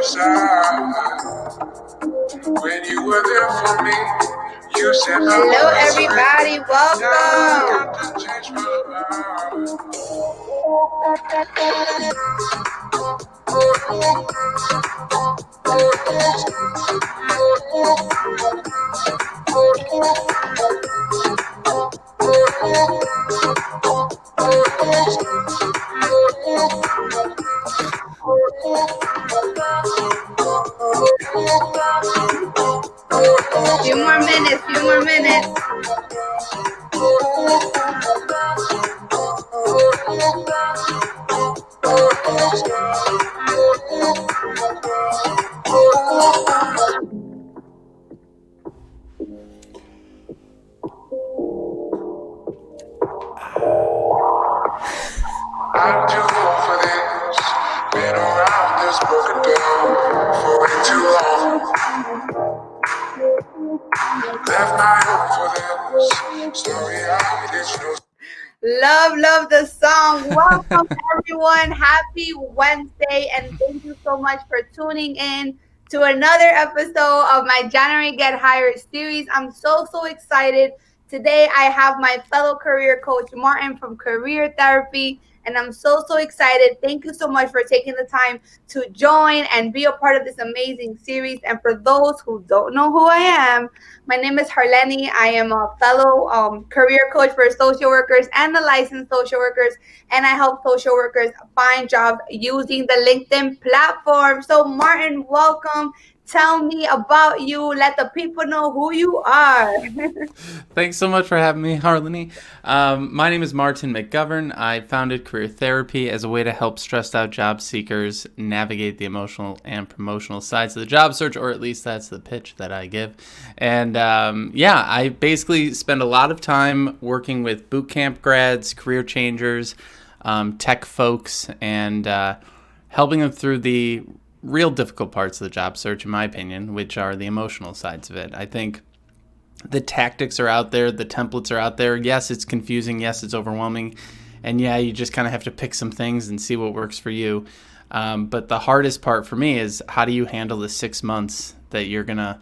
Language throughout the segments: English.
When you were there for me, you said hello everybody, welcome. Few more minutes. I'm too old for this. Been around this broken down for way too long. Left my home for this. Sorry, I did no. Love the song. Welcome everyone. Happy Wednesday, and thank you so much for tuning in to another episode of my January Get Hired series. I'm so excited. Today I have my fellow career coach Martin from Career Therapy, and I'm so excited. Thank you so much for taking the time to join and be a part of this amazing series. And for those who don't know who I am, my name is Harleny. I am a fellow career coach for social workers and the licensed social workers, and I help social workers find jobs using the LinkedIn platform. So Martin, welcome. Tell me about you. Let the people know who you are. Thanks so much for having me, Harleny. My name is Martin McGovern. I founded Career Therapy as a way to help stressed out job seekers navigate the emotional and promotional sides of the job search, or at least that's the pitch that I give. And I basically spend a lot of time working with boot camp grads, career changers, tech folks, and helping them through the real difficult parts of the job search, in my opinion, which are the emotional sides of it. I think the tactics are out there, the templates are out there. Yes, it's confusing. Yes, it's overwhelming. And yeah, you just kind of have to pick some things and see what works for you. But the hardest part for me is, how do you handle the 6 months that you're going to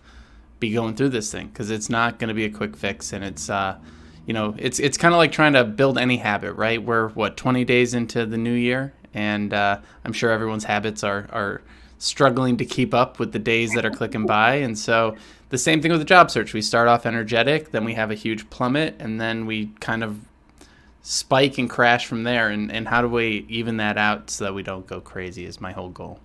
be going through this thing? Because it's not going to be a quick fix. And it's kind of like trying to build any habit, right? We're 20 days into the new year, and I'm sure everyone's habits are struggling to keep up with the days that are clicking by. And so the same thing with the job search. We start off energetic, then we have a huge plummet, and then we kind of spike and crash from there. And how do we even that out so that we don't go crazy is my whole goal.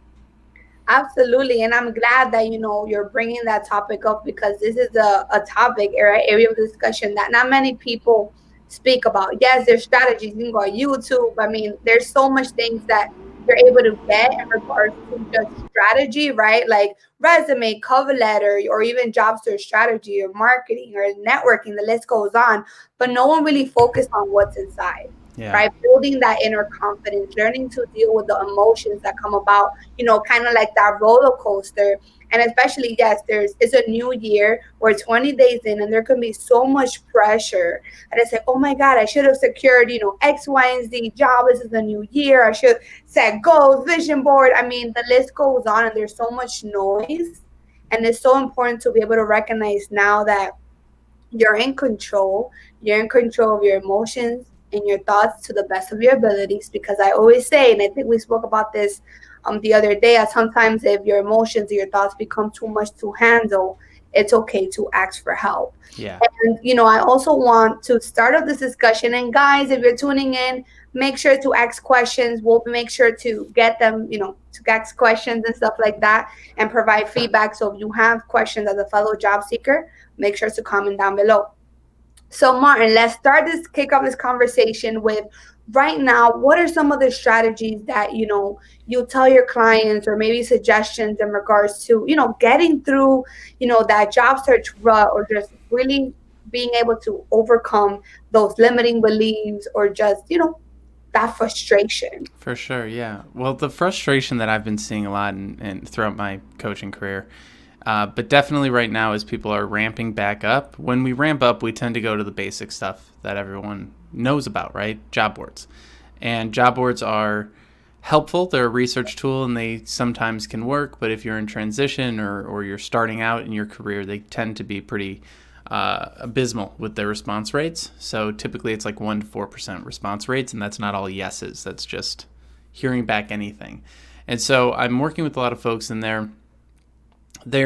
Absolutely. And I'm glad that, you're bringing that topic up, because this is a topic, area of discussion that not many people speak about. Yes, there's strategies. You can go on YouTube. I mean, there's so much things that you're able to get in regards to just strategy, right? Like resume, cover letter, or even job search strategy or marketing or networking, the list goes on. But no one really focused on what's inside. Yeah. Right? Building that inner confidence, learning to deal with the emotions that come about, kind of like that roller coaster. And especially, yes, it's a new year. We're 20 days in, and there can be so much pressure. And I say, oh my God, I should have secured, X, Y, and Z job. This is a new year. I should set goals, vision board. I mean, the list goes on, and there's so much noise. And it's so important to be able to recognize now that you're in control. You're in control of your emotions and your thoughts to the best of your abilities, because I always say, and I think we spoke about this the other day, that sometimes if your emotions or your thoughts become too much to handle, it's okay to ask for help. Yeah. And, I also want to start off this discussion. And guys, if you're tuning in, make sure to ask questions. We'll make sure to get them, to ask questions and stuff like that, and provide feedback. So if you have questions as a fellow job seeker, make sure to comment down below. So Martin, let's kick off this conversation with, right now, what are some of the strategies that, you tell your clients, or maybe suggestions in regards to, getting through, that job search rut, or just really being able to overcome those limiting beliefs, or just, that frustration? For sure, yeah. Well, the frustration that I've been seeing a lot and throughout my coaching career, but definitely right now, as people are ramping back up. When we ramp up, we tend to go to the basic stuff that everyone knows about, right? Job boards. And job boards are helpful. They're a research tool and they sometimes can work, but if you're in transition or you're starting out in your career, they tend to be pretty abysmal with their response rates. So typically it's like 1 to 4% response rates, and that's not all yeses. That's just hearing back anything. And so I'm working with a lot of folks in there. They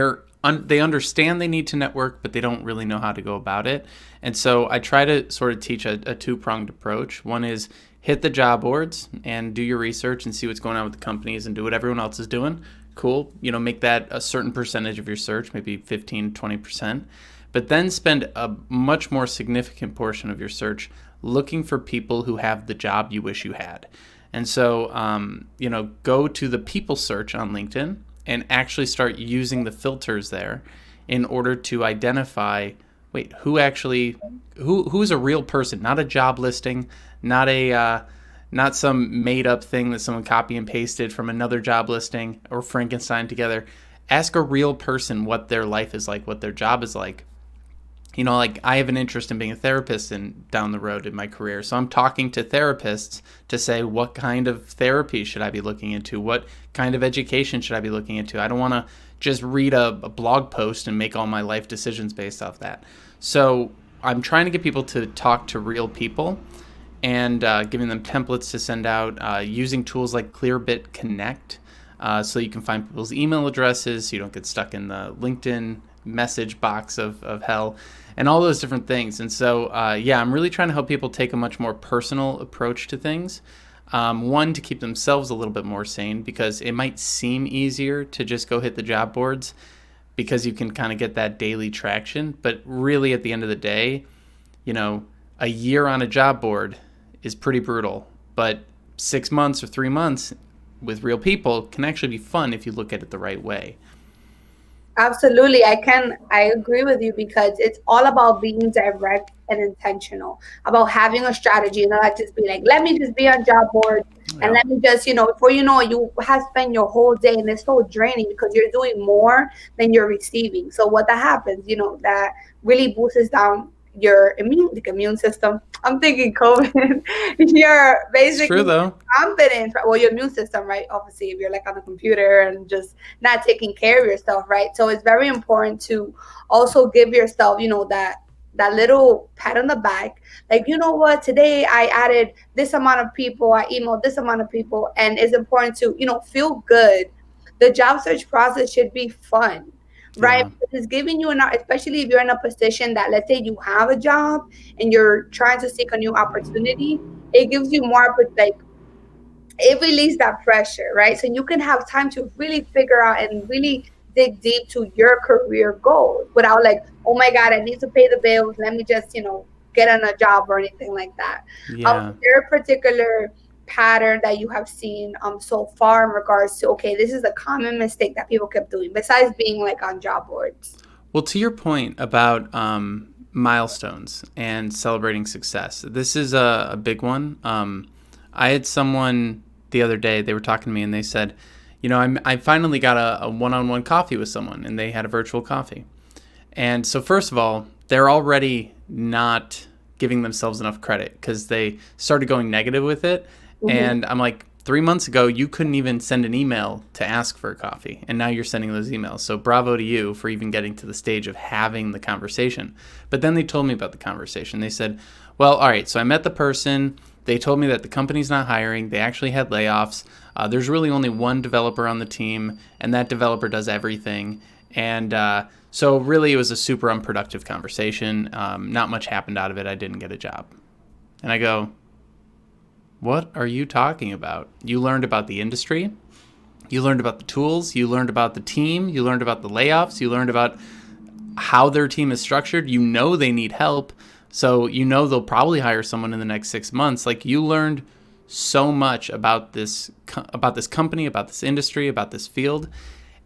understand they need to network, but they don't really know how to go about it. And so I try to sort of teach a two-pronged approach. One is hit the job boards and do your research and see what's going on with the companies and do what everyone else is doing. Cool. Make that a certain percentage of your search, maybe 15, 20%. But then spend a much more significant portion of your search looking for people who have the job you wish you had. And so, go to the people search on LinkedIn and actually start using the filters there in order to identify, who's a real person, not a job listing, not some made up thing that someone copy and pasted from another job listing or Frankenstein together. Ask a real person what their life is like, what their job is like. I have an interest in being a therapist down the road in my career. So I'm talking to therapists to say, what kind of therapy should I be looking into? What kind of education should I be looking into? I don't want to just read a blog post and make all my life decisions based off that. So I'm trying to get people to talk to real people and giving them templates to send out using tools like Clearbit Connect so you can find people's email addresses so you don't get stuck in the LinkedIn message box of hell and all those different things. And so, I'm really trying to help people take a much more personal approach to things. One, to keep themselves a little bit more sane, because it might seem easier to just go hit the job boards because you can kind of get that daily traction. But really, at the end of the day, a year on a job board is pretty brutal. But 6 months or 3 months with real people can actually be fun if you look at it the right way. Absolutely. I agree with you, because it's all about being direct and intentional, about having a strategy, and not just be like, let me just be on job boards and let me just, before you know it, you have spent your whole day, and it's so draining because you're doing more than you're receiving. So what that happens, that really boosts down your immune system. I'm thinking COVID. You're basically true, though. confident. Well, your immune system, right? Obviously, if you're like on the computer and just not taking care of yourself, right? So it's very important to also give yourself, that little pat on the back. Like, you know what? Today I added this amount of people. I emailed this amount of people, and it's important to, feel good. The job search process should be fun. Right? Yeah. It's giving you especially if you're in a position that, let's say you have a job and you're trying to seek a new opportunity, it gives you more, like, it releases that pressure, right? So you can have time to really figure out and really dig deep to your career goals without like, oh my God, I need to pay the bills. Let me just, get on a job or anything like that. Yeah. Is there a particular pattern that you have seen so far in regards to, okay, this is a common mistake that people kept doing besides being like on job boards? Well, to your point about milestones and celebrating success, this is a big one. I had someone the other day, they were talking to me and they said, I finally got a one-on-one coffee with someone, and they had a virtual coffee. And so first of all, they're already not giving themselves enough credit because they started going negative with it. Mm-hmm. And I'm like, 3 months ago, you couldn't even send an email to ask for a coffee. And now you're sending those emails. So bravo to you for even getting to the stage of having the conversation. But then they told me about the conversation. They said, well, all right, so I met the person. They told me that the company's not hiring. They actually had layoffs. There's really only one developer on the team, and that developer does everything. And so really it was a super unproductive conversation. Not much happened out of it. I didn't get a job. And I go, what are you talking about? You learned about the industry. You learned about the tools. You learned about the team. You learned about the layoffs. You learned about how their team is structured. They need help. So they'll probably hire someone in the next 6 months. Like, you learned so much about this company, about this industry, about this field.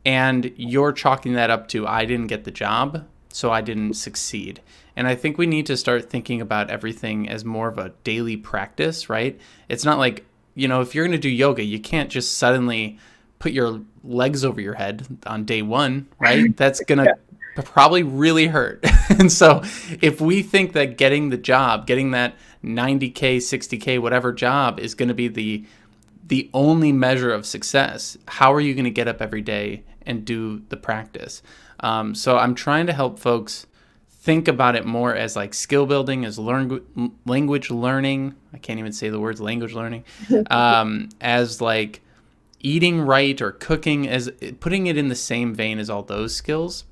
And you're chalking that up to, I didn't get the job, so I didn't succeed. And I think we need to start thinking about everything as more of a daily practice, right? It's not like, if you're going to do yoga, you can't just suddenly put your legs over your head on day one, right? That's going to probably really hurt. And so if we think that getting the job, getting that 90K, 60K, whatever job is going to be the only measure of success, how are you going to get up every day and do the practice? So I'm trying to help folks think about it more as like skill building, as language learning. I can't even say the words language learning. As like eating right or cooking, as putting it in the same vein as all those skills.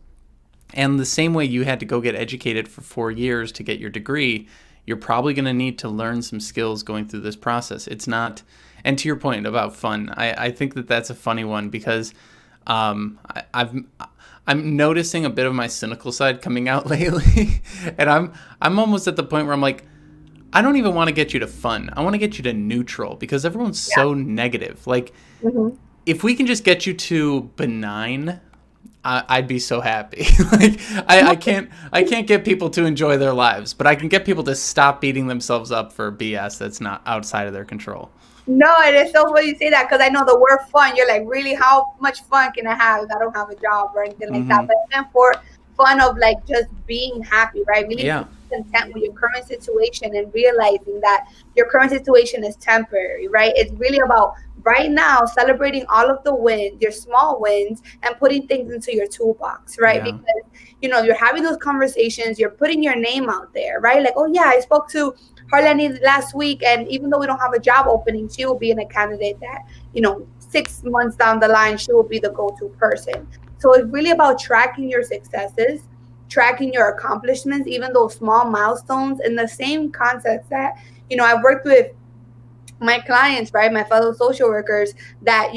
And the same way you had to go get educated for 4 years to get your degree, you're probably going to need to learn some skills going through this process. It's not, and to your point about fun, I think that that's a funny one because I'm noticing a bit of my cynical side coming out lately, and I'm almost at the point where I'm like, I don't even want to get you to fun. I want to get you to neutral because everyone's so negative. Like, if we can just get you to benign, I'd be so happy. Like, I can't get people to enjoy their lives, but I can get people to stop beating themselves up for BS that's not outside of their control. No, it is so funny you say that because I know the word fun. You're like, really, how much fun can I have if I don't have a job or anything like that? But even for fun of like just being happy, right? Really Yeah. being content with your current situation and realizing that your current situation is temporary, right? It's really about right now celebrating all of the wins, your small wins, and putting things into your toolbox, right? Yeah. Because you're having those conversations, you're putting your name out there, right? Like, oh yeah, I spoke to Harleny last week, and even though we don't have a job opening, she will be in a candidate that, 6 months down the line, she will be the go-to person. So it's really about tracking your successes, tracking your accomplishments, even those small milestones, in the same concepts that, I've worked with my clients, right, my fellow social workers, that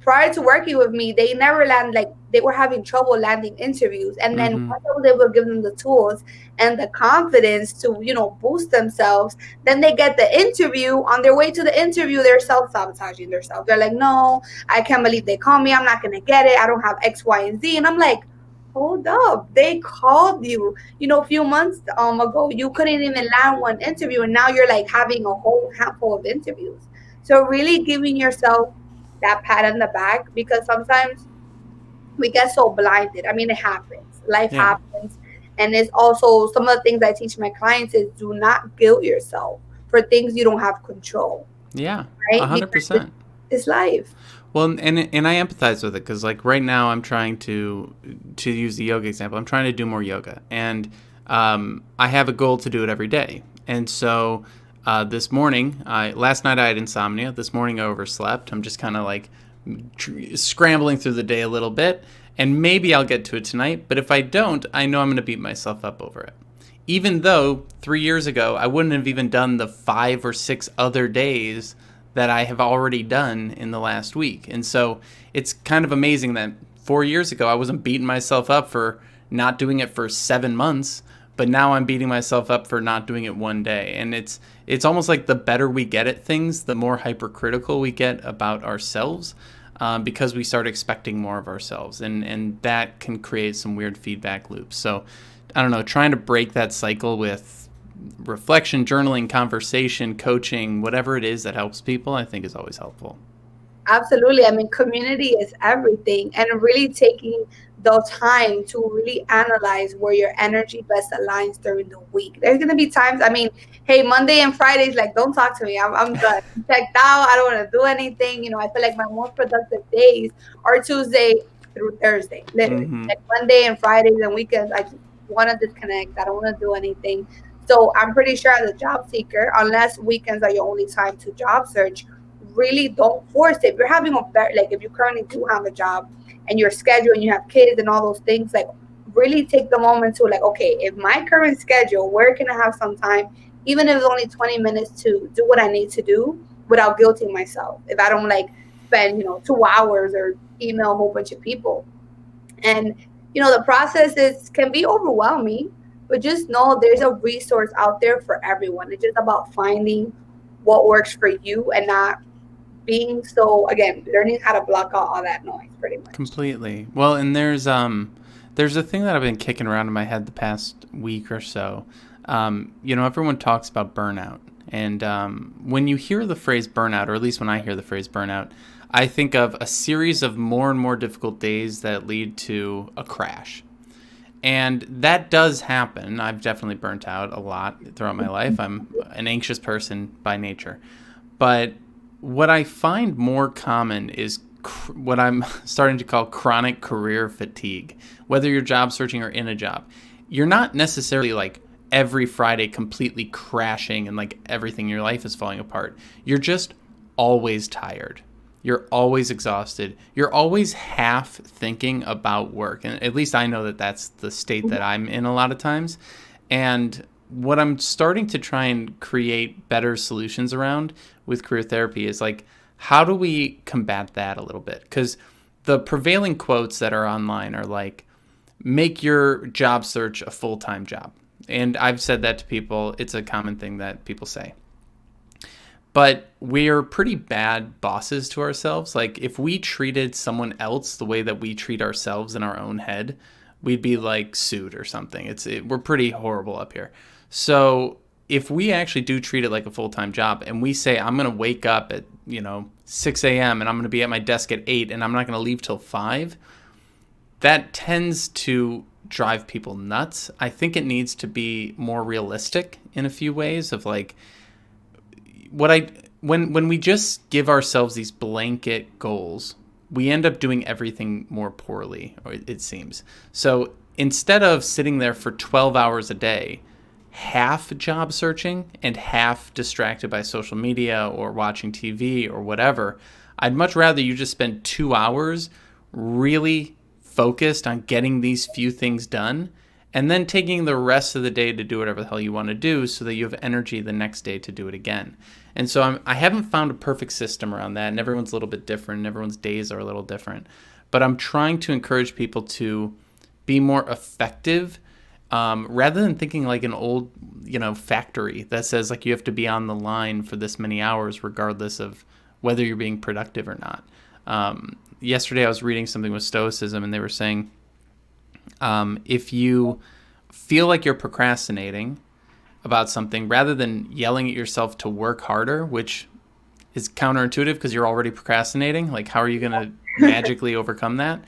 prior to working with me, they never land, like they were having trouble landing interviews, and then once I was able to give them the tools and the confidence to boost themselves, then they get the interview. On their way to the interview, they're self-sabotaging themselves. They're like, no, I can't believe they called me, I'm not gonna get it, I don't have X, Y, and Z. And I'm like, hold up, they called you a few months ago. You couldn't even land one interview, and now you're like having a whole handful of interviews. So really giving yourself that pat on the back, because sometimes we get so blinded. I mean, it happens, life Yeah. happens. And it's also some of the things I teach my clients is, do not guilt yourself for things you don't have control, Yeah. right? Because 100%. it's life. Well, and I empathize with it because like right now I'm trying to use the yoga example. I'm trying to do more yoga, and I have a goal to do it every day. And so this morning, last night I had insomnia. This morning I overslept. I'm just kind of like scrambling through the day a little bit, and maybe I'll get to it tonight. But if I don't, I know I'm going to beat myself up over it. Even though 3 years ago I wouldn't have even done the 5 or 6 other days that I have already done in the last week. And so it's kind of amazing that 4 years ago I wasn't beating myself up for not doing it for 7 months, but now I'm beating myself up for not doing it one day. And it's almost like the better we get at things, the more hypercritical we get about ourselves, because we start expecting more of ourselves. And that can create some weird feedback loops. So I don't know, trying to break that cycle with reflection, journaling, conversation, coaching, whatever it is that helps people, I think is always helpful. Absolutely. I mean, community is everything, and really taking the time to really analyze where your energy best aligns during the week. There's going to be times, I mean, hey, Monday and Fridays, like, don't talk to me. I'm done. I'm checked out. I don't want to do anything. I feel like my most productive days are Tuesday through Thursday, literally. Like Monday and Fridays and weekends, I just want to disconnect. I don't want to do anything. So I'm pretty sure as a job seeker, unless weekends are your only time to job search, really don't force it. If you're having if you currently do have a job and your schedule and you have kids and all those things, like really take the moment to like, okay, if my current schedule, where can I have some time, even if it's only 20 minutes to do what I need to do without guilting myself. If I don't like spend, 2 hours or email a whole bunch of people. And, the process can be overwhelming, but just know there's a resource out there for everyone. It's just about finding what works for you and not being so, again, learning how to block out all that noise, pretty much. Completely. Well, and there's a thing that I've been kicking around in my head the past week or so. Everyone talks about burnout, and when you hear the phrase burnout, or at least when I hear the phrase burnout, I think of a series of more and more difficult days that lead to a crash. And that does happen. I've definitely burnt out a lot throughout my life. I'm an anxious person by nature. But what I find more common is what I'm starting to call chronic career fatigue. Whether you're job searching or in a job, you're not necessarily like every Friday completely crashing and like everything in your life is falling apart. You're just always tired. You're always exhausted. You're always half thinking about work. And at least I know that that's the state that I'm in a lot of times. And what I'm starting to try and create better solutions around with career therapy is like, how do we combat that a little bit? Because the prevailing quotes that are online are like, make your job search a full-time job. And I've said that to people. It's a common thing that people say. But we're pretty bad bosses to ourselves. Like, if we treated someone else the way that we treat ourselves in our own head, we'd be like sued or something. We're pretty horrible up here. So if we actually do treat it like a full-time job and we say, I'm going to wake up at, 6 a.m. and I'm going to be at my desk at 8 and I'm not going to leave till 5, that tends to drive people nuts. I think it needs to be more realistic in a few ways of like, when we just give ourselves these blanket goals, we end up doing everything more poorly, it seems. So instead of sitting there for 12 hours a day, half job searching and half distracted by social media or watching TV or whatever, I'd much rather you just spend 2 hours really focused on getting these few things done and then taking the rest of the day to do whatever the hell you want to do so that you have energy the next day to do it again. And so I haven't found a perfect system around that, and everyone's a little bit different, and everyone's days are a little different. But I'm trying to encourage people to be more effective rather than thinking like an old, factory that says like you have to be on the line for this many hours regardless of whether you're being productive or not. Yesterday I was reading something with Stoicism, and they were saying if you feel like you're procrastinating about something, rather than yelling at yourself to work harder, which is counterintuitive because you're already procrastinating, like how are you going to magically overcome that?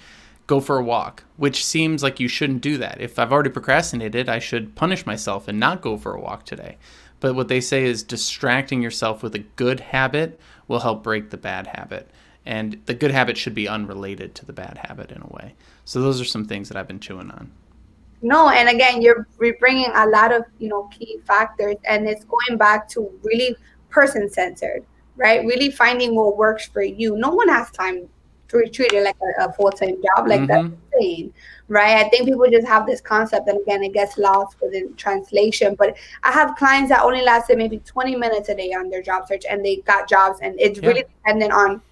Go for a walk, which seems like you shouldn't do that. If I've already procrastinated, I should punish myself and not go for a walk today. But what they say is distracting yourself with a good habit will help break the bad habit. And the good habit should be unrelated to the bad habit in a way. So those are some things that I've been chewing on. No, and again, you're bringing a lot of key factors, and it's going back to really person centered, right? Really finding what works for you. No one has time to treat it like a full time job, like that's insane, right? I think people just have this concept, and again, it gets lost within translation. But I have clients that only lasted maybe 20 minutes a day on their job search, and they got jobs, and it's really dependent on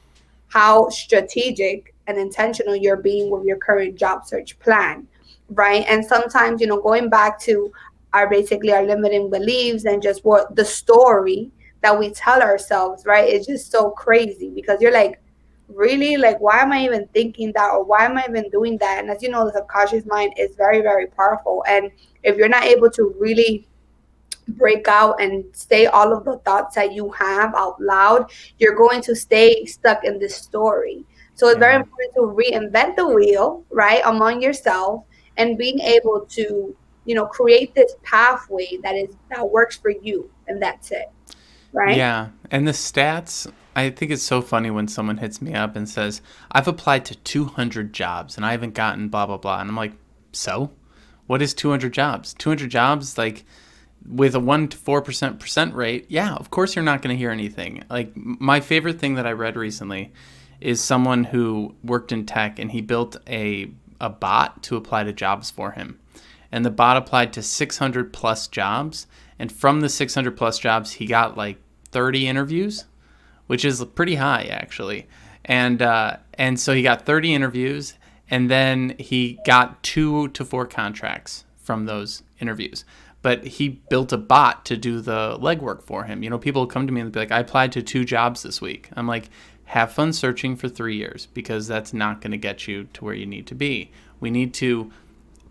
how strategic and intentional you're being with your current job search plan. Right. And sometimes, going back to our limiting beliefs and just what the story that we tell ourselves, right, is just so crazy because you're like, really, like, why am I even thinking that, or why am I even doing that? And as you know, the subconscious mind is very, very powerful. And if you're not able to really break out and say all of the thoughts that you have out loud, you're going to stay stuck in this story. So it's very important to reinvent the wheel, right, among yourself, and being able to, create this pathway that works for you, and that's it, right? Yeah, and the stats, I think it's so funny when someone hits me up and says, I've applied to 200 jobs and I haven't gotten blah, blah, blah. And I'm like, so? What is 200 jobs? 200 jobs, like, with a 1 to 4% rate, yeah, of course you're not going to hear anything. Like, my favorite thing that I read recently is someone who worked in tech, and he built a bot to apply to jobs for him. And the bot applied to 600 plus jobs. And from the 600 plus jobs, he got like 30 interviews, which is pretty high actually. And so he got 30 interviews, and then he got 2 to 4 contracts from those interviews. But he built a bot to do the legwork for him. People come to me and be like, I applied to 2 jobs this week. I'm like, have fun searching for 3 years, because that's not going to get you to where you need to be. We need to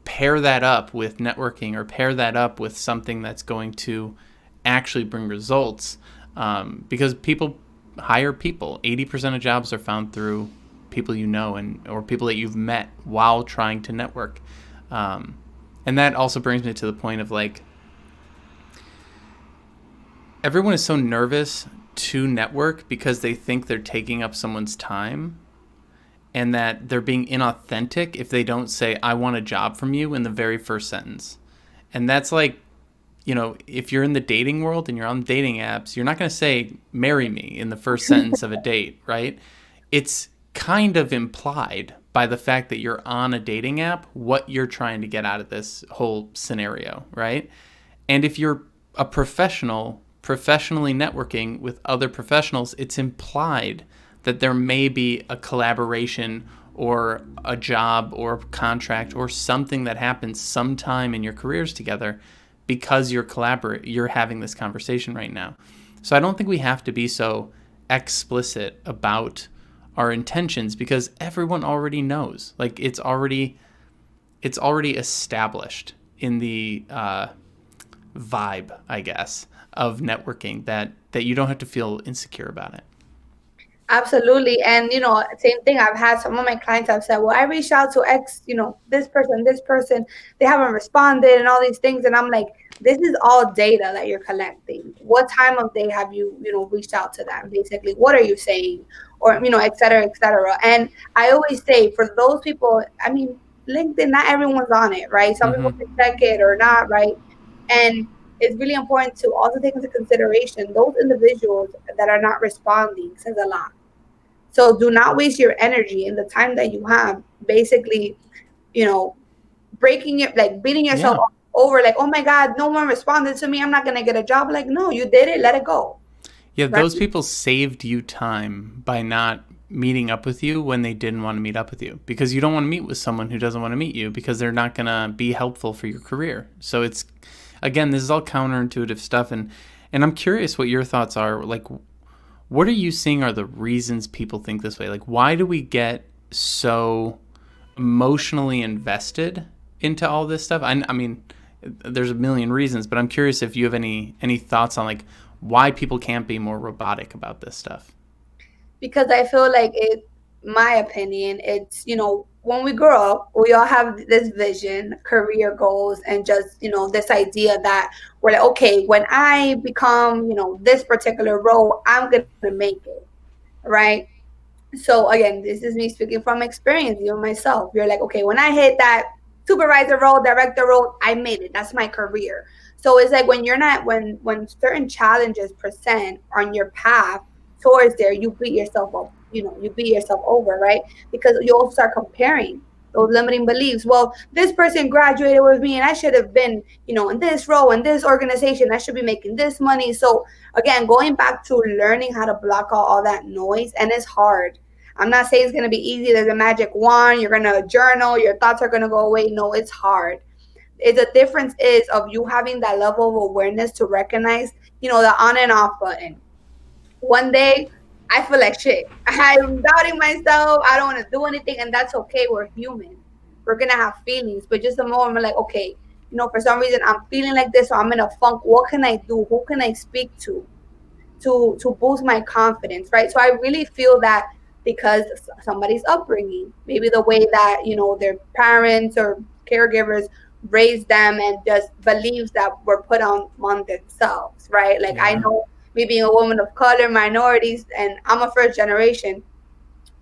pair that up with networking, or pair that up with something that's going to actually bring results, because people hire people. 80% of jobs are found through people or people that you've met while trying to network. And that also brings me to the point of like, everyone is so nervous to network because they think they're taking up someone's time, and that they're being inauthentic if they don't say, I want a job from you in the very first sentence. And that's like, if you're in the dating world and you're on dating apps, you're not going to say, marry me in the first sentence of a date, right? It's kind of implied by the fact that you're on a dating app, what you're trying to get out of this whole scenario, right? And if you're a professional, professionally networking with other professionals, it's implied that there may be a collaboration or a job or a contract or something that happens sometime in your careers together because you're having this conversation right now. So I don't think we have to be so explicit about our intentions because everyone already knows. Like it's already established in the vibe, I guess, of networking that you don't have to feel insecure about it. Absolutely. And, same thing. I've had some of my clients have said, well, I reached out to X, this person, they haven't responded and all these things. And I'm like, this is all data that you're collecting. What time of day have you, reached out to them? Basically, what are you saying? Or, et cetera, et cetera. And I always say for those people, I mean, LinkedIn, not everyone's on it, right? Some people can check it or not, right? And it's really important to also take into consideration those individuals that are not responding says a lot. So do not waste your energy and the time that you have basically, breaking it, like beating yourself over, like, oh my God, no one responded to me. I'm not going to get a job. Like, no, you did it. Let it go. Yeah, right? Those people saved you time by not meeting up with you when they didn't want to meet up with you, because you don't want to meet with someone who doesn't want to meet you because they're not going to be helpful for your career. So it's, again, this is all counterintuitive stuff. And I'm curious what your thoughts are. Like, what are you seeing are the reasons people think this way? Like, why do we get so emotionally invested into all this stuff? I mean, there's a million reasons, but I'm curious if you have any thoughts on like why people can't be more robotic about this stuff. Because I feel like my opinion, it's, when we grow up, we all have this vision, career goals, and just, this idea that we're like, okay, when I become, this particular role, I'm going to make it, right? So again, this is me speaking from experience, myself. You're like, okay, when I hit that supervisor role, director role, I made it. That's my career. So it's like when you're not, when certain challenges present on your path towards there, you beat yourself up, you beat yourself over, right? Because you also start comparing those limiting beliefs. Well, this person graduated with me and I should have been, in this role, in this organization, I should be making this money. So again, going back to learning how to block out all that noise, and it's hard. I'm not saying it's going to be easy. There's a magic wand. You're going to journal. Your thoughts are going to go away. No, it's hard. The difference is of you having that level of awareness to recognize, the on and off button. One day, I feel like shit. I'm doubting myself. I don't want to do anything. And that's okay. We're human. We're going to have feelings. But just the moment I'm like, okay, for some reason, I'm feeling like this. So I'm in a funk. What can I do? Who can I speak to boost my confidence, right? So I really feel that because somebody's upbringing, maybe the way that, their parents or caregivers raised them and just beliefs that were put on themselves, right? Like, I know me being a woman of color, minorities, and I'm a first generation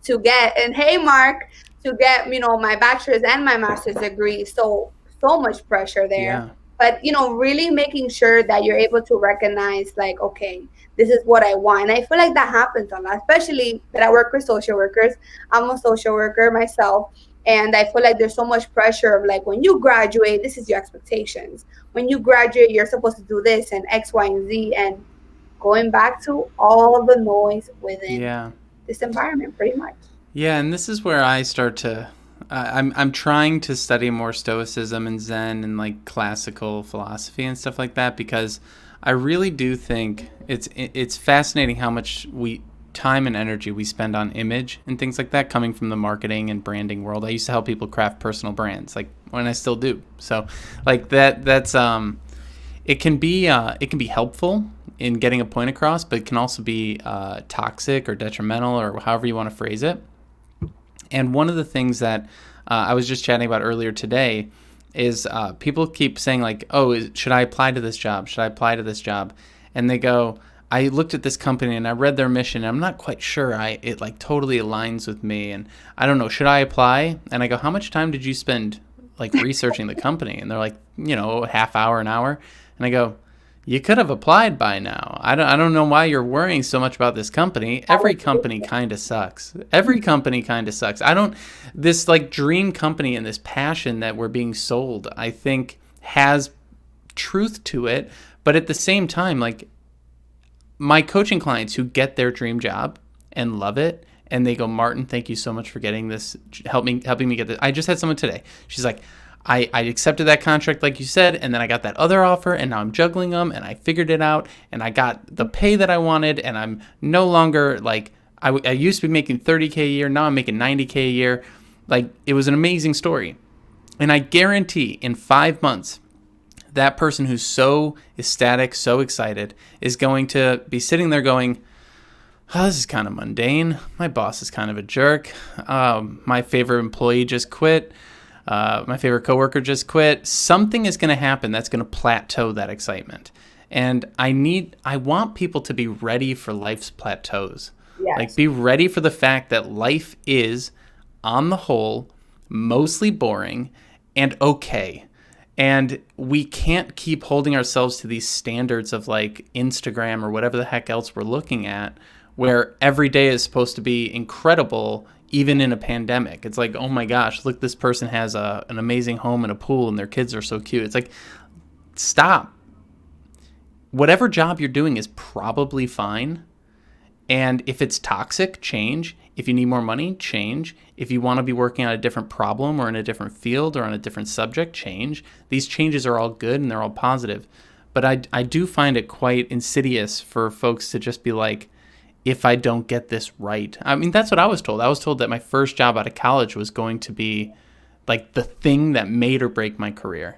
to get, and hey, Mark, to get, my bachelor's and my master's degree. So much pressure there. Yeah. But, really making sure that you're able to recognize, like, okay, this is what I want. And I feel like that happens a lot, especially that I work with social workers. I'm a social worker myself. And I feel like there's so much pressure of like, when you graduate, this is your expectations. When you graduate, you're supposed to do this and X, Y, and Z. And going back to all of the noise within this environment, pretty much. Yeah, and this is where I start to... I'm trying to study more Stoicism and Zen and like classical philosophy and stuff like that, because I really do think it's fascinating how much time and energy we spend on image and things like that, coming from the marketing and branding world. I used to help people craft personal brands, like, when I still do. So like that's it can be helpful in getting a point across, but it can also be toxic or detrimental, or however you want to phrase it. And one of the things that I was just chatting about earlier today is people keep saying like, oh, should I apply to this job? Should I apply to this job? And they go, I looked at this company and I read their mission. And I'm not quite sure it like totally aligns with me. And I don't know, should I apply? And I go, how much time did you spend like researching the company? And they're like, a half hour, an hour. And I go, you could have applied by now. I don't know why you're worrying so much about this company. Every company kind of sucks. Every company kind of sucks. This like dream company and this passion that we're being sold, I think has truth to it. But at the same time, like my coaching clients who get their dream job and love it, and they go, Martin, thank you so much for getting this, helping me get this. I just had someone today. She's like, I accepted that contract like you said, and then I got that other offer, and now I'm juggling them, and I figured it out, and I got the pay that I wanted, and I'm no longer like, I used to be making $30K a year, now I'm making $90K a year. Like, it was an amazing story. And I guarantee in 5 months, that person who's so ecstatic, so excited, is going to be sitting there going, oh, this is kind of mundane. My boss is kind of a jerk. My favorite employee just quit. My favorite coworker just quit. Something is going to happen that's going to plateau that excitement. And I want people to be ready for life's plateaus. Yes. Like, be ready for the fact that life is, on the whole, mostly boring and okay. And we can't keep holding ourselves to these standards of like Instagram or whatever the heck else we're looking at, where every day is supposed to be incredible, even in a pandemic. It's like, oh my gosh, look, this person has an amazing home and a pool and their kids are so cute. It's like, stop. Whatever job you're doing is probably fine. And if it's toxic, change. If you need more money, change. If you want to be working on a different problem or in a different field or on a different subject, change. These changes are all good and they're all positive. But I do find it quite insidious for folks to just be like, if I don't get this right. I mean, that's what I was told. I was told that my first job out of college was going to be like the thing that made or break my career.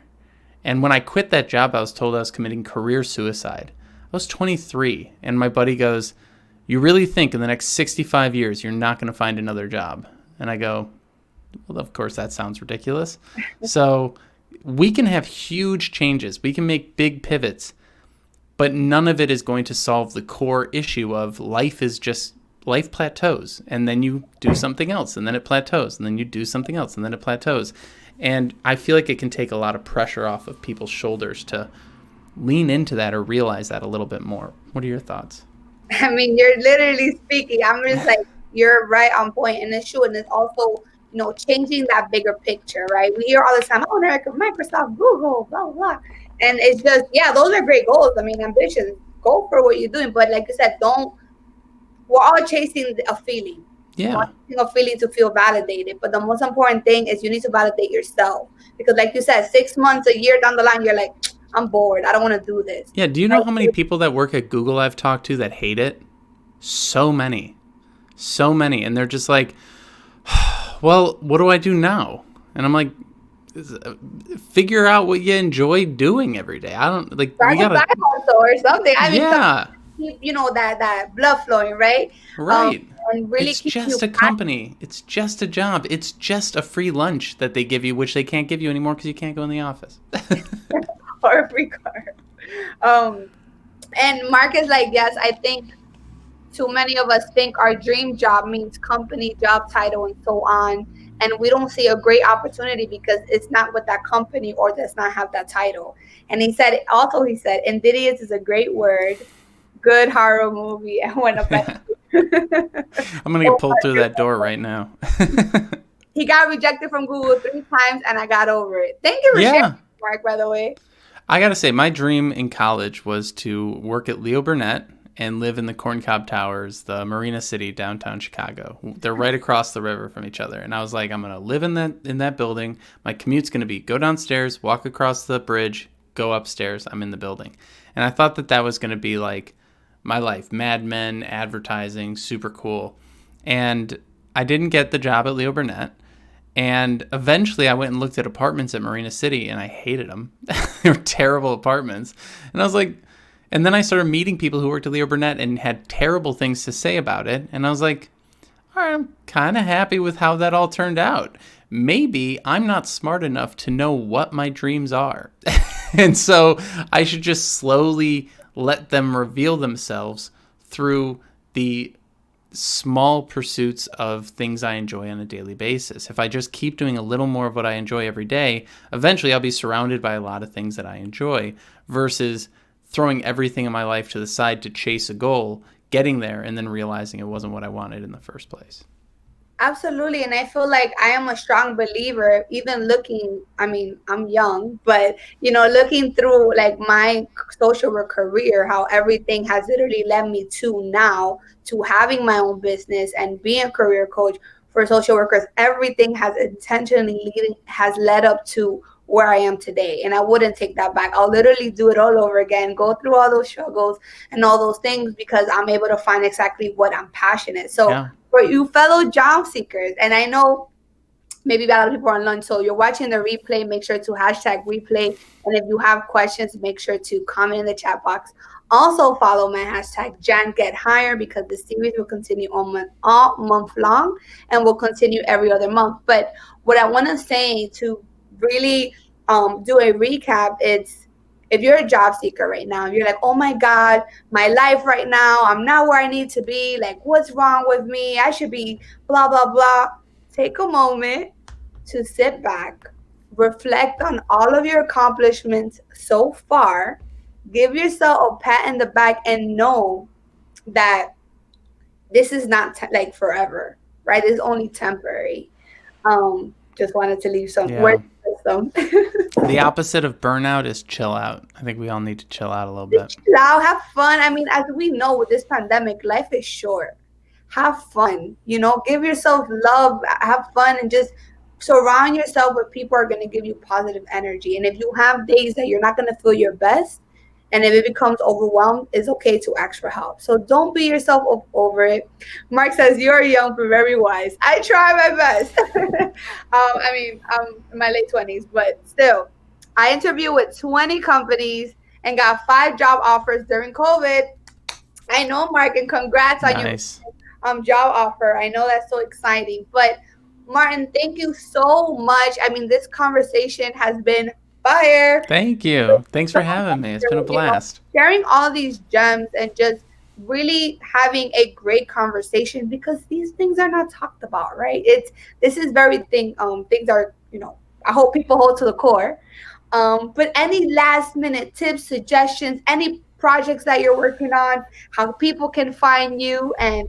And when I quit that job, I was told I was committing career suicide. I was 23, and my buddy goes, you really think in the next 65 years you're not going to find another job? And I go, well, of course, that sounds ridiculous. So we can have huge changes. We can make big pivots. But none of it is going to solve the core issue of life plateaus. And then you do something else, and then it plateaus. And then you do something else, and then it plateaus. And I feel like it can take a lot of pressure off of people's shoulders to lean into that or realize that a little bit more. What are your thoughts? I mean, you're literally speaking. I'm just like, you're right on point. And it's true. And it's also, changing that bigger picture, right? We hear all the time, oh, Microsoft, Google, blah, blah, blah. And it's just, yeah, those are great goals. I mean, ambitions, go for what you're doing. But like you said, we're all chasing a feeling. Yeah. A feeling to feel validated. But the most important thing is you need to validate yourself. Because like you said, 6 months, a year down the line, you're like, I'm bored. I don't want to do this. Yeah. Do you know how many people that work at Google I've talked to that hate it? So many. And they're just like, well, what do I do now? And I'm like, figure out what you enjoy doing every day. I don't like. Start we gotta or something. I mean, yeah. Keep that blood flowing, right? Right. And really, it's just a company. It's just a job. It's just a free lunch that they give you, which they can't give you anymore because you can't go in the office. Or a free car. And Mark is like, yes, I think too many of us think our dream job means company, job title, and so on. And we don't see a great opportunity because it's not with that company or does not have that title. And he said, insidious is a great word, good horror movie, and when a I'm going to get pulled through that door right now. He got rejected from Google 3 times, and I got over it. Thank you for sharing, Mark, by the way. I got to say, my dream in college was to work at Leo Burnett and live in the Corncob Towers, the Marina City, downtown Chicago. They're right across the river from each other. And I was like, I'm going to live in that building. My commute's going to be go downstairs, walk across the bridge, go upstairs. I'm in the building. And I thought that was going to be like my life. Mad Men, advertising, super cool. And I didn't get the job at Leo Burnett. And eventually I went and looked at apartments at Marina City, and I hated them. They were terrible apartments. And I was like, and then I started meeting people who worked at Leo Burnett and had terrible things to say about it. And I was like, all right, I'm kind of happy with how that all turned out. Maybe I'm not smart enough to know what my dreams are. And so I should just slowly let them reveal themselves through the small pursuits of things I enjoy on a daily basis. If I just keep doing a little more of what I enjoy every day, eventually I'll be surrounded by a lot of things that I enjoy versus throwing everything in my life to the side to chase a goal, getting there, and then realizing it wasn't what I wanted in the first place. Absolutely. And I feel like I am a strong believer, even looking, I mean, I'm young, but, looking through like my social work career, how everything has literally led me to now, to having my own business and being a career coach for social workers, everything has has led up to where I am today. And I wouldn't take that back. I'll literally do it all over again, go through all those struggles and all those things because I'm able to find exactly what I'm passionate. So, Yeah. for you fellow job seekers, and I know maybe a lot of people are on lunch, so you're watching the replay, make sure to hashtag replay. And if you have questions, make sure to comment in the chat box. Also follow my hashtag Jan Get Higher because the series will continue all month long and will continue every other month. But what I want to say to really do a recap, it's if you're a job seeker right now, you're like, oh my God, my life right now, I'm not where I need to be. Like, what's wrong with me? I should be blah, blah, blah. Take a moment to sit back, reflect on all of your accomplishments so far, give yourself a pat in the back, and know that this is not like forever, right? It's only temporary. Just wanted to leave some words Yeah. of wisdom. The opposite of burnout is chill out. I think we all need to chill out a little bit. Chill out, have fun. I mean, as we know with this pandemic, life is short. Have fun, give yourself love, have fun, and just surround yourself with people who are going to give you positive energy. And if you have days that you're not going to feel your best, and if it becomes overwhelmed, it's okay to ask for help. So don't beat yourself up over it. Mark says, you're young but very wise. I try my best. I mean, I'm in my late 20s, but still, I interviewed with 20 companies and got 5 job offers during COVID. I know, Mark, and congrats on your Nice. job offer. I know that's so exciting. But Martin, thank you so much. I mean, this conversation has been fire. Thank you. Thanks for having me. It's been a blast. Sharing all these gems and just really having a great conversation because these things are not talked about, right? This is very things are, I hope people hold to the core. But any last minute tips, suggestions, any projects that you're working on, how people can find you, and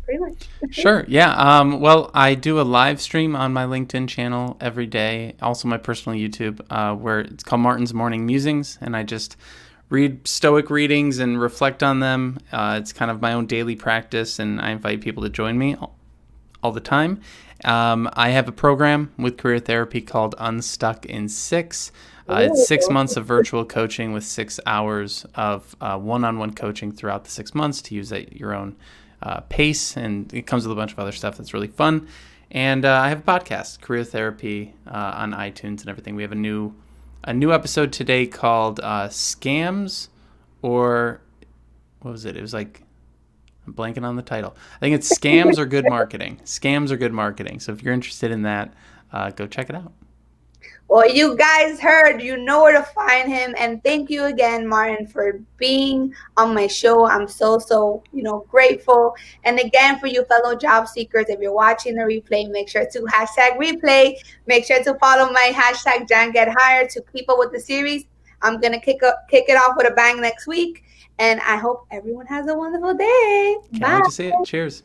pretty much. Sure. Yeah. Well, I do a live stream on my LinkedIn channel every day. Also, my personal YouTube, where it's called Martin's Morning Musings, and I just read Stoic readings and reflect on them. It's kind of my own daily practice, and I invite people to join me all the time. I have a program with career therapy called Unstuck in 6. It's 6 months of virtual coaching with 6 hours of one-on-one coaching throughout the 6 months to use at your own pace, and it comes with a bunch of other stuff that's really fun. And I have a podcast, Career Therapy, on iTunes and everything. We have a new episode today called Scams, or what was it? It was like, I'm blanking on the title. I think it's Scams or Good Marketing. Scams or Good Marketing. So if you're interested in that, go check it out. Well, you guys heard, you know where to find him. And thank you again, Martin, for being on my show. I'm so, grateful. And again, for you fellow job seekers, if you're watching the replay, make sure to hashtag replay. Make sure to follow my hashtag Jan Get Hired to keep up with the series. I'm going to kick it off with a bang next week. And I hope everyone has a wonderful day. Can't Bye. wait to see it. Cheers.